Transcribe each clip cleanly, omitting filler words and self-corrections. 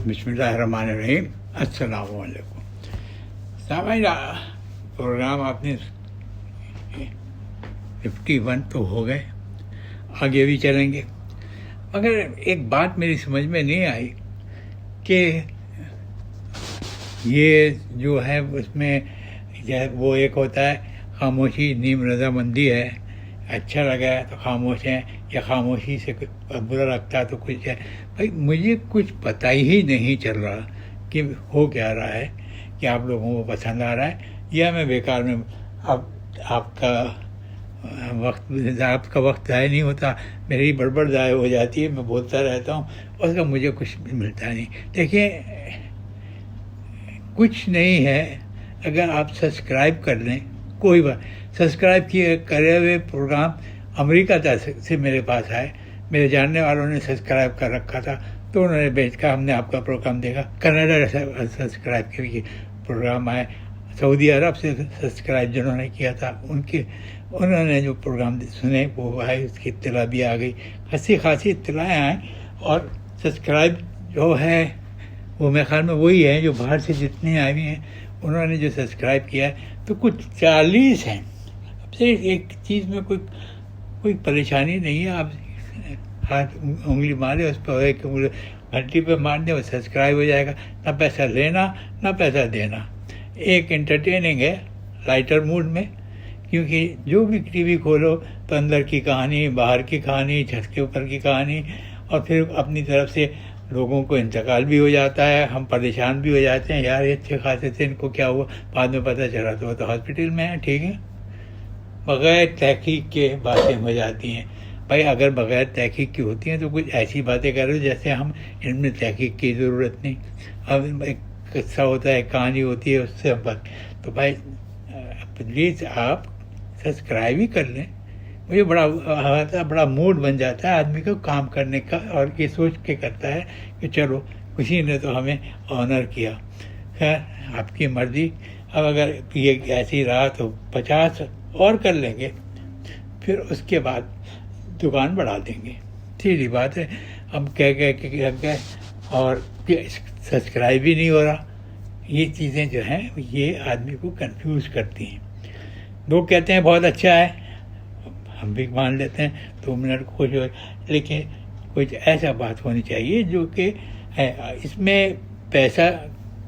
बिस्मिल्लाहिर्रहमानिर्रहीम। अस्सलामु अलैकुम। सामान्य प्रोग्राम आपने 51 तो हो गए, आगे भी चलेंगे। मगर एक बात मेरी समझ में नहीं आई कि ये जो है उसमें वो एक होता है खामोशी नीम रजामंदी है, अच्छा लगा है तो खामोश हैं, या खामोशी से बुरा लगता है तो कुछ है। भाई मुझे कुछ पता ही नहीं चल रहा कि हो क्या रहा है, कि आप लोगों को पसंद आ रहा है या मैं बेकार में अब आपका वक्त ज़ाय नहीं होता, मेरी बड़बड़ ज़ाय हो जाती है, मैं बोलता रहता हूँ और उसका मुझे कुछ मिलता नहीं। देखिए कुछ नहीं है, अगर आप सब्सक्राइब कर लें, कोई बात, सब्सक्राइब किए करे हुए प्रोग्राम अमेरिका से मेरे पास आए, मेरे जानने वालों ने सब्सक्राइब कर रखा था तो उन्होंने भेज कर हमने आपका प्रोग्राम देखा। कनाडा से सब्सक्राइब के प्रोग्राम आए, सऊदी अरब से सब्सक्राइब जिन्होंने किया था उन्होंने जो प्रोग्राम सुने वो आए, उसकी इत्तला भी आ गई, हंसी खासी इत्तलाएँ आएँ। और सब्सक्राइब जो है वो मेरे ख्याल में वही है जो बाहर से जितने आए हुए हैं उन्होंने जो सब्सक्राइब किया है, तो कुछ 40 हैं। अब से एक चीज़ में कोई परेशानी नहीं है, आप हाथ उंगली मारे उस पर, एक घंटी पे मार दें वो सब्सक्राइब हो जाएगा, ना पैसा लेना ना पैसा देना। एक एंटरटेनिंग है लाइटर मूड में, क्योंकि जो भी टीवी खोलो तो अंदर की कहानी, बाहर की कहानी, छत के ऊपर की कहानी, और फिर अपनी तरफ से लोगों को इंतकाल भी हो जाता है, हम परेशान भी हो जाते हैं, यार ये अच्छे खासे थे, इनको क्या हुआ, बाद में पता चला तो वो तो हॉस्पिटल में है। ठीक है, बग़ैर तहकीक के बातें हो जाती हैं। भाई अगर बग़ैर तहकीक की होती हैं तो कुछ ऐसी बातें करो जैसे हम इनमें तहकीक की ज़रूरत नहीं। अब एक किस्सा होता है, कहानी होती है, उससे हम बात, तो भाई प्लीज़ आप सब्सक्राइब ही कर लें। मुझे बड़ा मूड बन जाता है आदमी को काम करने का, और ये सोच के करता है कि चलो किसी ने तो हमें ऑनर किया। खैर आपकी मर्ज़ी। अब अगर ये ऐसी रहा तो 50 और कर लेंगे, फिर उसके बाद दुकान बढ़ा देंगे। सीधी बात है। अब कह गए और सब्सक्राइब भी नहीं हो रहा। ये चीज़ें जो हैं ये आदमी को कंफ्यूज करती हैं। लोग कहते हैं बहुत अच्छा है, हम भी मान लेते हैं, 2 मिनट खुश हो, लेकिन कुछ ऐसा बात होनी चाहिए जो कि है। इसमें पैसा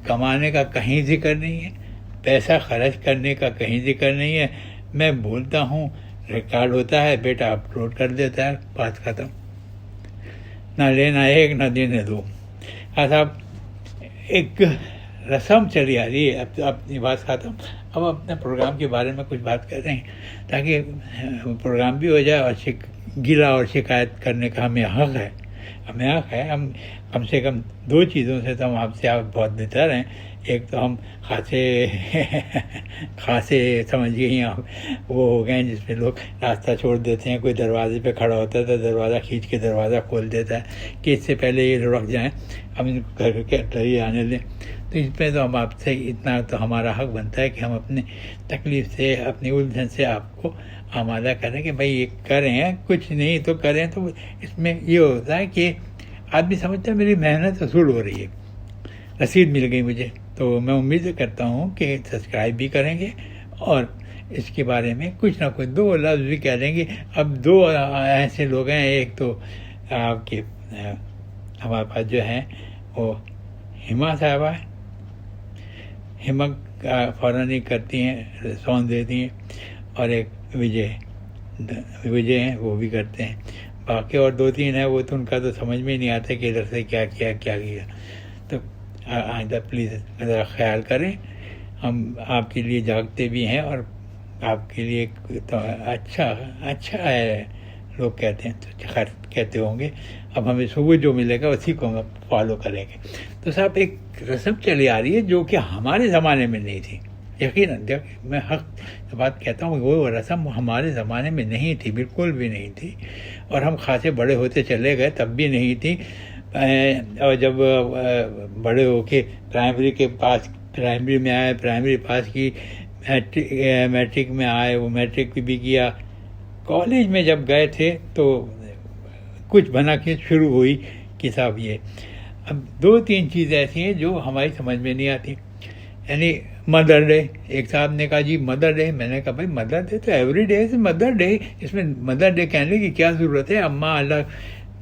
कमाने का कहीं जिक्र नहीं है, पैसा खर्च करने का कहीं जिक्र नहीं है। मैं बोलता हूँ, रिकॉर्ड होता है, बेटा अपलोड कर देता है, बात ख़त्म। ना लेना एक ना देने दो। हाँ साहब, एक रस्म चली आ रही है, अब अपनी बात ख़त्म। अब अपने प्रोग्राम के बारे में कुछ बात कर रहे हैं ताकि प्रोग्राम भी हो जाए, और गिला और शिकायत करने का हमें हक़ है। हम कम से कम 2 चीज़ों से तो हम आपसे आप बहुत बेहतर हैं। एक तो हम खासे समझिए आप वो हो गए हैं जिसमें लोग रास्ता छोड़ देते हैं, कोई दरवाजे पे खड़ा होता है तो दरवाज़ा खींच के दरवाज़ा खोल देता है कि इससे पहले ये रुक जाएं, हम इनको घर के अंदर ही आने दें। तो इसमें तो हम आपसे इतना तो हमारा हक़ बनता है कि हम अपनी तकलीफ़ से, अपनी उलझन से आपको आमादा करें कि भाई ये करें, कुछ नहीं तो करें। तो इसमें ये होता है कि आदमी समझता है मेरी मेहनत वसूल हो रही है, रसीद मिल गई मुझे। तो मैं उम्मीद करता हूँ कि सब्सक्राइब भी करेंगे और इसके बारे में कुछ ना कुछ 2 लफ्ज़ भी कह देंगे। अब 2 ऐसे लोग हैं, एक तो आपके हमारे पास जो हैं वो हिमा साहबा है, हिमा फ़ौरन ही करती हैं, रिस्पॉन्स देती हैं, और एक विजय हैं, वो भी करते हैं। बाकी और 2-3 हैं, वो तो उनका तो समझ में नहीं आता कि इधर से क्या किया। तो आइंदा प्लीज़ ज़रा ख्याल करें, हम आपके लिए जागते भी हैं और आपके लिए तो अच्छा है, लोग कहते हैं, तो खैर कहते होंगे। अब हमें सुबह जो मिलेगा उसी को हम फॉलो करेंगे। तो साहब एक रस्म चली आ रही है जो कि हमारे ज़माने में नहीं थी। यकीनन जब मैं हक़ बात कहता हूँ, वो रस्म हमारे ज़माने में नहीं थी, बिल्कुल भी नहीं थी, और हम खासे बड़े होते चले गए तब भी नहीं थी। और जब बड़े होके प्राइमरी में आए, प्राइमरी पास की, मैट्रिक में आए, वो मैट्रिक भी किया। कॉलेज में जब गए थे तो कुछ बना के शुरू हुई कि साहब ये अब 2-3 चीज़ें ऐसी हैं जो हमारी समझ में नहीं आती। यानी मदर डे, एक साहब ने कहा जी मदर डे, मैंने कहा भाई मदर डे तो every day is mother day, इसमें मदर डे कहने की क्या ज़रूरत है। अम्मा अल्लाह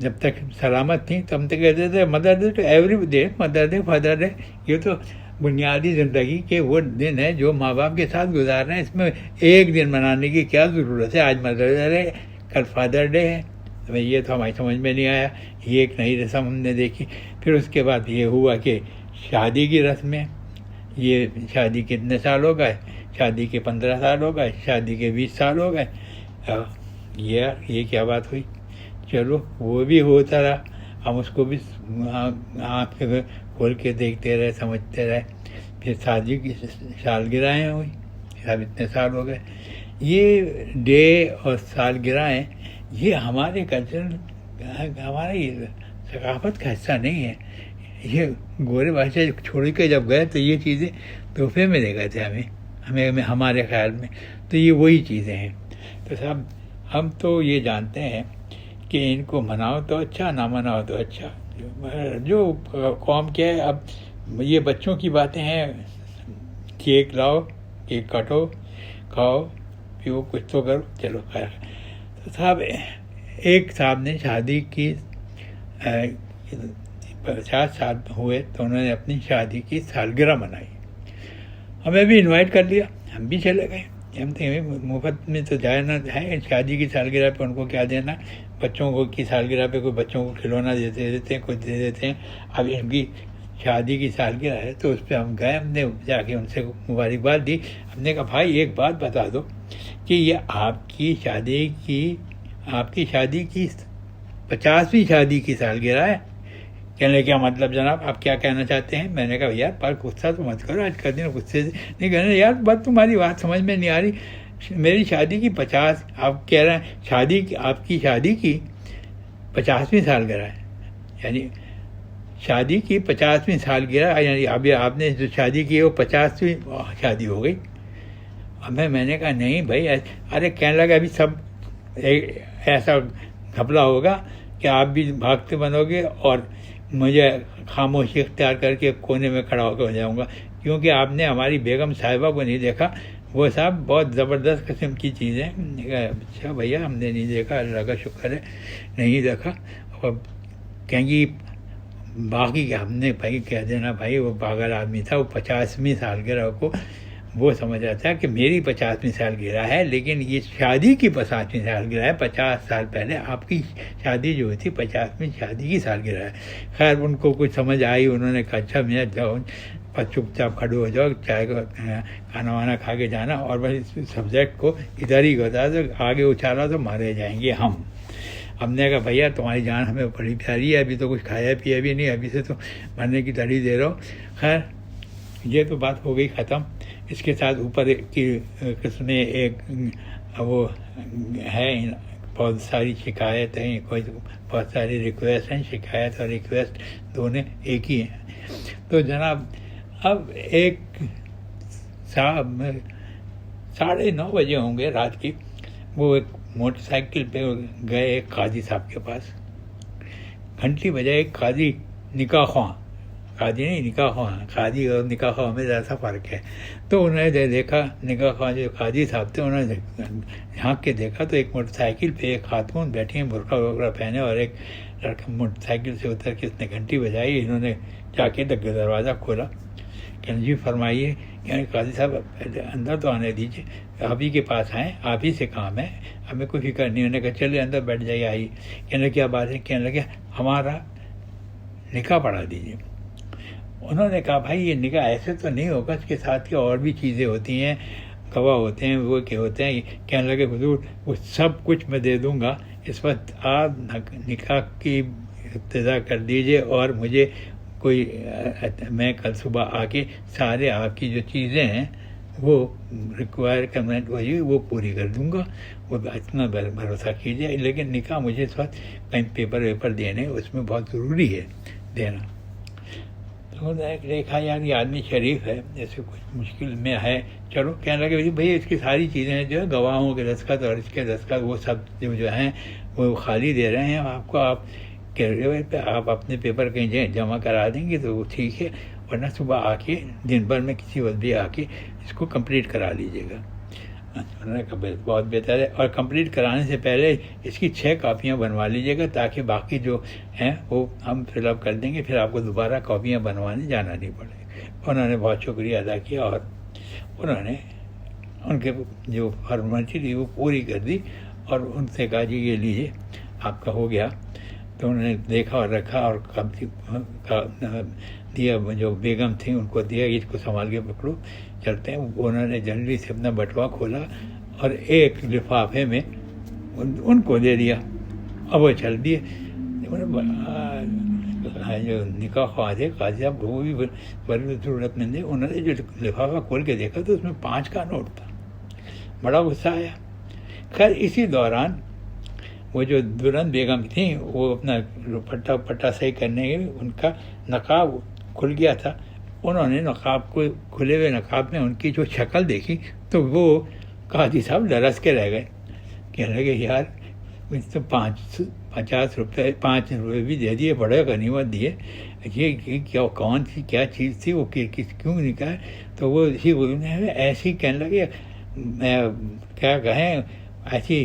जब तक सलामत थी तब तक कहते थे मदर डे तो every day, mother day father day, ये तो बुनियादी ज़िंदगी के वो दिन है जो माँ बाप के साथ गुजार रहे हैं, इसमें एक दिन मनाने की क्या ज़रूरत है। आज मदर डे है, कल फादर डे है, तो ये तो हमारी समझ में नहीं आया। ये एक नई रस्म हमने देखी। फिर उसके बाद ये हुआ कि शादी की रस्में, ये शादी कितने साल हो गए, शादी के 15 साल हो गए, शादी के 20 साल हो गए। ये क्या बात हुई। चलो वो भी होता रहा, हम उसको भी आँख खोल के देखते रहे, समझते रहे। फिर शादी की सालगिरहें हुई, सब इतने साल हो गए। ये डे और सालगिरहें ये हमारे कल्चर, हमारी सकाफत का हिस्सा नहीं है। ये गोरे भाषा छोड़ के जब गए तो ये चीज़ें तोहफे में दे गए थे हमें हमारे ख्याल में, तो ये वही चीज़ें हैं। तो साहब हम तो ये जानते हैं कि इनको मनाओ तो अच्छा, ना मनाओ तो अच्छा, जो कौम के है। अब ये बच्चों की बातें हैं, केक लाओ, केक काटो, खाओ पियो, कुछ तो करो, चलो खैर। तो साहब एक साहब ने शादी की 50 साल हुए तो उन्होंने अपनी शादी की सालगिरह मनाई। हमें भी इनवाइट कर लिया, हम भी चले गए। हम तो मुफ्त में तो जाना है, शादी की सालगिरह पे उनको क्या देना। बच्चों को की सालगिरह पे कोई बच्चों को खिलौना देते हैं, कुछ दे देते हैं। अब इनकी शादी की सालगिरह है तो उस पर हम गए, हमने जाके उनसे मुबारकबाद दी। हमने कहा भाई एक बात बता दो कि ये आपकी शादी की 50वीं शादी की सालगिरह है। कहने क्या मतलब जनाब, आप क्या कहना चाहते हैं। मैंने कहा यार पर गुस्सा तो मत करो, आज का दिन गुस्से से नहीं कहना यार, बात तुम्हारी बात समझ में नहीं आ रही। मेरी शादी की 50, आप कह रहे हैं आपकी शादी की 50वीं सालगिरह है, यानी शादी की 50वीं सालगिरह, यानी अभी आपने जो शादी की है वो 50वीं शादी हो गई। अब मैंने कहा नहीं भाई, अरे कहने लगा अभी सब ऐसा घपला होगा कि आप भी भागते बनोगे और मुझे खामोशी इख्तियार करके कोने में खड़ा होकर हो जाऊँगा, क्योंकि आपने हमारी बेगम साहिबा को नहीं देखा। वो साहब बहुत ज़बरदस्त किस्म की चीज़ें। अच्छा भैया हमने नहीं देखा, अल्लाह का शुक्र है नहीं देखा। और कहेंगी बाकी क्या, हमने भाई कह देना भाई वो पागल आदमी था। वो 50वीं सालगिरह को वो समझ आता है कि मेरी 50वीं सालगिरह है, लेकिन ये शादी की 50वीं सालगिरह है। 50 साल पहले आपकी शादी जो हुई थी 50वीं शादी की सालगिरह है। खैर उनको कुछ समझ आई, उन्होंने कहा अच्छा मैं जाओ, पर चुपचाप खड़े हो जाओ, चाय को खाना वाना खा के जाना, और बस इस सब्जेक्ट को इधर ही बता दो, आगे उछाला तो मारे जाएंगे हम। हमने कहा भैया तुम्हारी जान हमें बड़ी प्यारी है, अभी तो कुछ खाया पिया भी नहीं, अभी से तो मरने की तड़ी दे रहे हो। खैर ये तो बात हो गई ख़त्म। इसके साथ ऊपर की किस्में एक वो है, बहुत सारी शिकायत हैं, कोई बहुत सारी रिक्वेस्ट हैं। शिकायत और रिक्वेस्ट दोनों एक ही हैं। तो जनाब अब एक साहब 9:30 बजे होंगे रात की, वो एक मोटरसाइकिल पे गए एक काजी साहब के पास। घंटी बजाए, काजी निकाह ख्वाह, काजी नहीं निकाह ख्वाह, काजी और निकाह ख्वाह में ज़्यादा फ़र्क है। तो उन्होंने देखा, निकाह ख्वाह जो काजी साहब थे उन्होंने झाँक के देखा तो एक मोटरसाइकिल पे एक खातून बैठी हैं बुर्का वगैरह पहने, और एक लड़का मोटरसाइकिल से उतर के उसने घंटी बजाई। इन्होंने जाके दरवाज़ा खोला। कहने जी फरमाइए। कहने काजी साहब अंदर तो आने दीजिए, आप ही के पास आएँ, आप ही से काम है, हमें कोई फिक्र नहीं। उन्होंने कहा चलिए अंदर बैठ जाइए, आइए। कहने क्या बात है। कहने लगे हमारा निकाह पढ़ा दीजिए। उन्होंने कहा भाई ये निकाह ऐसे तो नहीं होगा, इसके साथ की और भी चीज़ें होती हैं, गवाह होते हैं, वो क्या होते हैं। कहने लगे हुजूर वो सब कुछ मैं दे दूँगा, इस वक्त आप निकाह की इब्तिदा कर दीजिए और मुझे कोई मैं कल सुबह आके सारे आपकी जो चीज़ें हैं वो रिक्वायरमेंट वही वो पूरी कर दूंगा, वो इतना भरोसा कीजिए। लेकिन निकाह मुझे इस वक्त कहीं पेपर देने, उसमें बहुत ज़रूरी है देना। तो देखा यार ये आदमी शरीफ है, जैसे कुछ मुश्किल में है। चलो कहने लगे भैया इसकी सारी चीज़ें जो है गवाहों के दस्तखत और इसके दस्तखत वो सब जो हैं वो खाली दे रहे हैं आपको, आप के पे आप अपने पेपर कहीं जमा करा देंगे तो वो ठीक है, वरना सुबह आके दिन भर में किसी वक्त भी आके इसको कंप्लीट करा लीजिएगा। उन्होंने कहा बहुत बेहतर है, और कंप्लीट कराने से पहले इसकी 6 कॉपियाँ बनवा लीजिएगा, ताकि बाकी जो हैं वो हम फिलअप कर देंगे, फिर आपको दोबारा कॉपियाँ बनवाने जाना नहीं पड़ेगा। उन्होंने बहुत शुक्रिया अदा किया और उन्होंने उनके जो फॉर्मेलिटी थी वो पूरी कर दी और उनसे कहा जी ये लीजिए आपका हो गया। तो उन्होंने देखा और रखा और दिया, जो बेगम थी उनको दिया, इसको संभाल के पकड़ो चलते हैं। उन्होंने जल्दी से अपना बटुआ खोला और एक लिफाफे में उनको दे दिया, अब वो चल दिए। जो निकाह ख्वाजे काजी साहब वो भी बड़ी ज़रूरतमंद है, उन्होंने जो लिफाफा खोल के देखा तो उसमें 5 का नोट था। बड़ा गुस्सा आया। खैर इसी दौरान वो जो दुल्हन बेगम थी वो अपना पट्टा सही करने के उनका नकाब खुल गया था। उन्होंने नकाब को, खुले हुए नकाब में उनकी जो शक्ल देखी तो वो काजी साहब दरस के रह गए। कहने लगे यार तो 50 रुपये 5 रुपये भी दे दिए, बड़े गनीमत दिए, ये क्या कौन सी क्या चीज़ थी वो क्यों निकाल। तो वो इसी ऐसी कहने लगे क्या कहें, ऐसी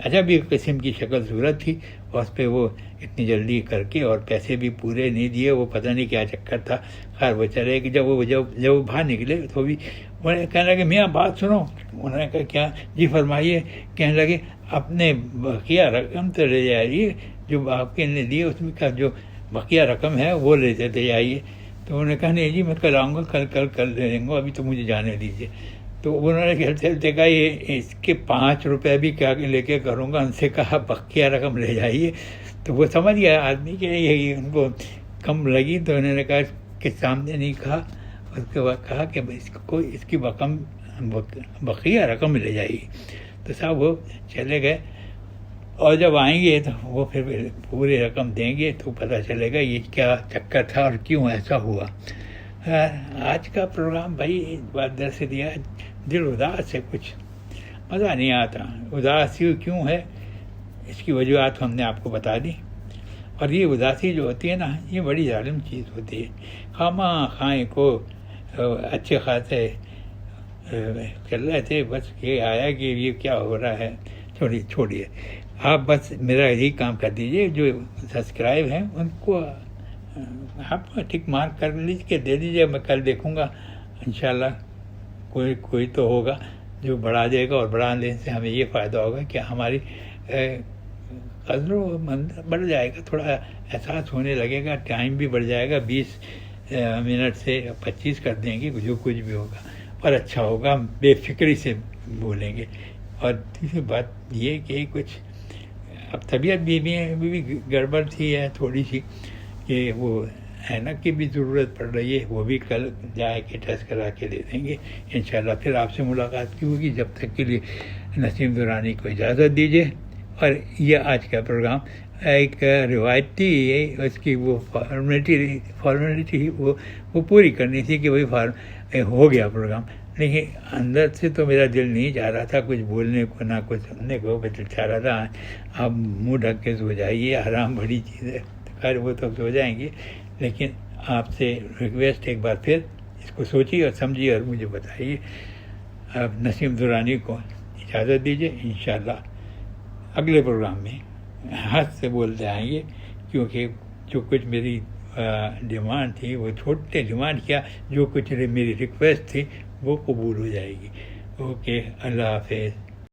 अजब भी किस्म की शक्ल सूरत थी, और उस पर वो इतनी जल्दी करके और पैसे भी पूरे नहीं दिए, वो पता नहीं क्या चक्कर था। खैर वो चले कि जब वो बाहर निकले तो भी उन्होंने कहने लगे मियाँ बात सुनो। उन्होंने कहा क्या जी फरमाइए। कहने लगे अपने बकिया रकम तो ले जाइए, जो आपके ने दिए उसमें का जो बकिया रकम है वो लेते जाइए। तो उन्होंने कहा नहीं जी मैं कल आऊँगा, कल ले लेंगे, अभी तो मुझे जाने दीजिए। तो उन्होंने चलते कहा ये इसके 5 रुपये भी क्या लेके करूँगा। उनसे कहा बकिया रकम ले जाइए। तो वो समझ गया आदमी कि ये उनको कम लगी, तो उन्होंने कहा कि सामने नहीं कहा, उसके बाद कहा कि इसकी बकिया रकम ले जाइए। तो साहब वो चले गए, और जब आएंगे तो वो फिर पूरी रकम देंगे तो पता चलेगा ये क्या चक्कर था और क्यों ऐसा हुआ। आज का प्रोग्राम भाई बात दर से दिया, दिल उदास है, कुछ मज़ा नहीं आता। उदासी क्यों है इसकी वजूहत हमने आपको बता दी। और ये उदासी जो होती है ना, ये बड़ी जालिम चीज़ होती है। खाएँ को अच्छे खासे चल रहे थे, बस ये आया कि ये क्या हो रहा है, छोड़िए आप बस मेरा यही काम कर दीजिए। जो सब्सक्राइब हैं उनको आप ठीक मार्क कर लीजिए, दे दीजिए, मैं कल देखूँगा इंशाल्लाह कोई तो होगा जो बढ़ा देगा, और बढ़ाने से हमें ये फ़ायदा होगा कि हमारी कदर बढ़ जाएगा, थोड़ा एहसास होने लगेगा, टाइम भी बढ़ जाएगा। 20 मिनट से 25 कर देंगे, जो कुछ भी होगा और अच्छा होगा, बेफिक्री से बोलेंगे। और तीसरी बात ये कि कुछ अब तबीयत भी गड़बड़ सी है थोड़ी सी, कि वो ऐनक की भी ज़रूरत पड़ रही है, वो भी कल जाए के टेस्ट करा के दे देंगे इंशाल्लाह। फिर आपसे मुलाकात की होगी, जब तक के लिए नसीम दुरानी को इजाज़त दीजिए। और ये आज का प्रोग्राम एक रिवायती उसकी वो फॉर्मेलिटी वो पूरी करनी थी कि वही हो गया प्रोग्राम, लेकिन अंदर से तो मेरा दिल नहीं जा रहा था कुछ बोलने को, ना कुछ सुनने को। बस चाह रहा था आप मुँह ढक के सो जाइए, आराम बड़ी चीज़ है। खैर वो तो सो जाएंगे, लेकिन आपसे रिक्वेस्ट एक बार फिर इसको सोचिए और समझिए और मुझे बताइए। अब नसीम दुरानी को इजाज़त दीजिए, इंशाल्लाह अगले प्रोग्राम में हाथ से बोलते आएंगे, क्योंकि जो कुछ मेरी डिमांड थी वो छोटे डिमांड क्या, जो कुछ मेरी रिक्वेस्ट थी वो कबूल हो जाएगी। ओके, अल्लाह हाफ़िज़।